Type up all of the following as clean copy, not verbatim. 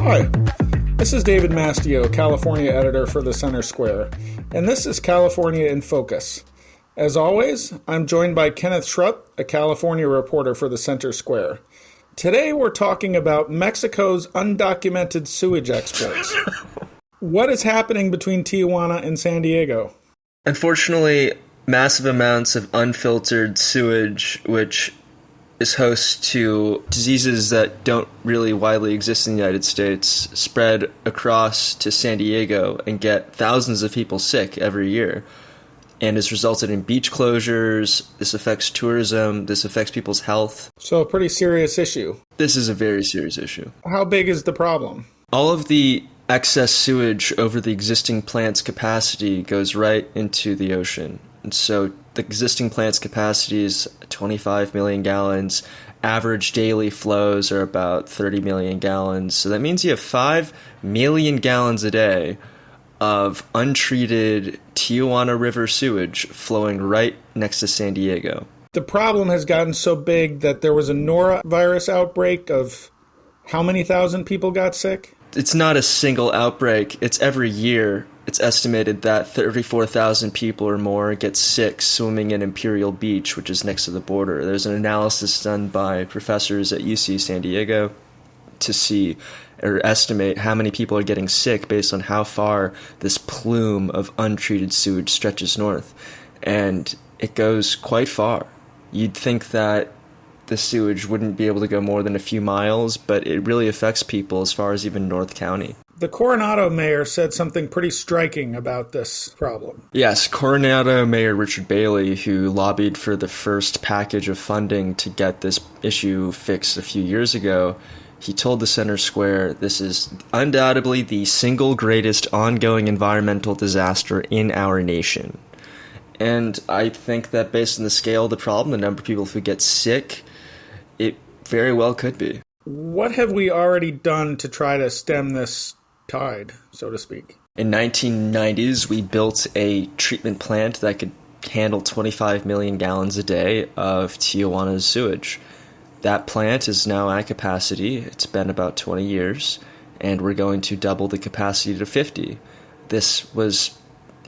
Hi, this is David Mastio, California editor for the Center Square, and this is California in Focus. As always, I'm joined by Kenneth Schrupp, a California reporter for the Center Square. Today we're talking about Mexico's undocumented sewage exports. What is happening between Tijuana and San Diego? Unfortunately, massive amounts of unfiltered sewage, which is host to diseases that don't really widely exist in the United States, spread across to San Diego and get thousands of people sick every year, and has resulted in beach closures. This affects tourism. This affects people's health. So a pretty serious issue. This is a very serious issue. How big is the problem? All of the excess sewage over the existing plant's capacity goes right into the ocean. And so the existing plant's capacity is 25 million gallons. Average daily flows are about 30 million gallons. So that means you have 5 million gallons a day of untreated Tijuana River sewage flowing right next to San Diego. The problem has gotten so big that there was a norovirus outbreak of how many thousand people got sick? It's not a single outbreak. It's every year. It's estimated that 34,000 people or more get sick swimming in Imperial Beach, which is next to the border. There's an analysis done by professors at UC San Diego to see or estimate how many people are getting sick based on how far this plume of untreated sewage stretches north. And it goes quite far. You'd think that the sewage wouldn't be able to go more than a few miles, but it really affects people as far as even North County. The Coronado mayor said something pretty striking about this problem. Yes, Coronado Mayor Richard Bailey, who lobbied for the first package of funding to get this issue fixed a few years ago, he told the Center Square, this is undoubtedly the single greatest ongoing environmental disaster in our nation. And I think that based on the scale of the problem, the number of people who get sick, it very well could be. What have we already done to try to stem this tide, so to speak? In 1990s, we built a treatment plant that could handle 25 million gallons a day of Tijuana's sewage. That plant is now at capacity. It's been about 20 years, and we're going to double the capacity to 50. This was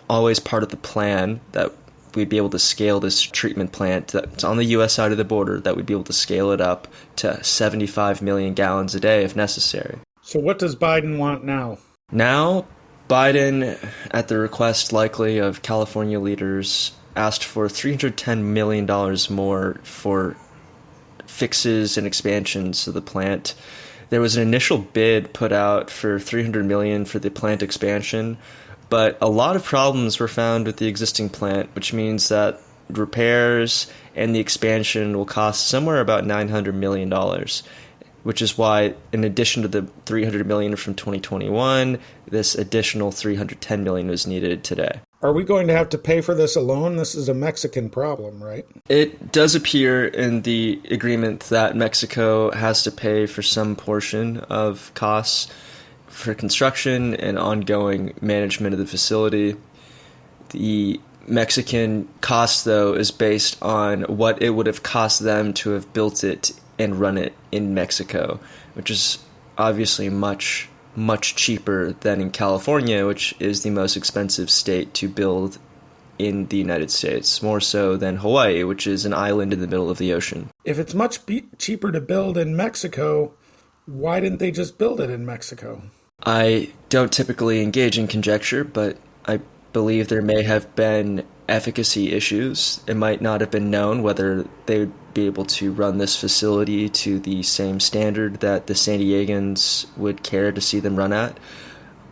always part of the plan that we'd be able to scale this treatment plant that's on the U.S. side of the border, that we'd be able to scale it up to 75 million gallons a day if necessary. So what does Biden want now? Now, Biden, at the request likely of California leaders, asked for $310 million more for fixes and expansions of the plant. There was an initial bid put out for $300 million for the plant expansion, but a lot of problems were found with the existing plant, which means that repairs and the expansion will cost somewhere about $900 million, which is why, in addition to the $300 million from 2021, this additional $310 million was needed today. Are we going to have to pay for this alone? This is a Mexican problem, right? It does appear in the agreement that Mexico has to pay for some portion of costs for construction and ongoing management of the facility. The Mexican cost, though, is based on what it would have cost them to have built it and run it in Mexico, which is obviously much, much cheaper than in California, which is the most expensive state to build in the United States, more so than Hawaii, which is an island in the middle of the ocean. If it's much cheaper to build in Mexico, why didn't they just build it in Mexico? I don't typically engage in conjecture, but I believe there may have been efficacy issues. It might not have been known whether they would be able to run this facility to the same standard that the San Diegans would care to see them run at.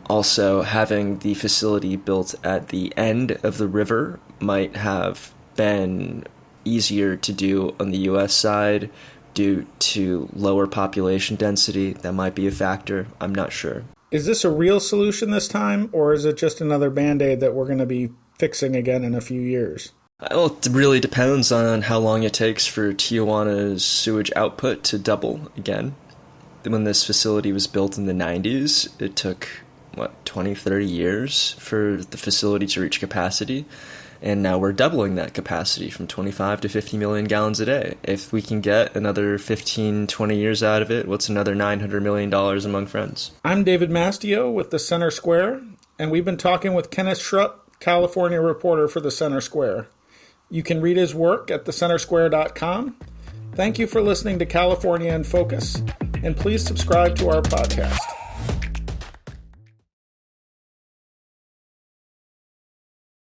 Also, having the facility built at the end of the river might have been easier to do on the U.S. side due to lower population density. That might be a factor. I'm not sure. Is this a real solution this time, or is it just another Band-Aid that we're going to be fixing again in a few years? Well, it really depends on how long it takes for Tijuana's sewage output to double again. When this facility was built in the 90s, it took, 20, 30 years for the facility to reach capacity. And now we're doubling that capacity from 25 to 50 million gallons a day. If we can get another 15, 20 years out of it, what's another $900 million among friends? I'm David Mastio with the Center Square, and we've been talking with Kenneth Schrupp, California reporter for the Center Square. You can read his work at thecentersquare.com. Thank you for listening to California in Focus, and please subscribe to our podcast.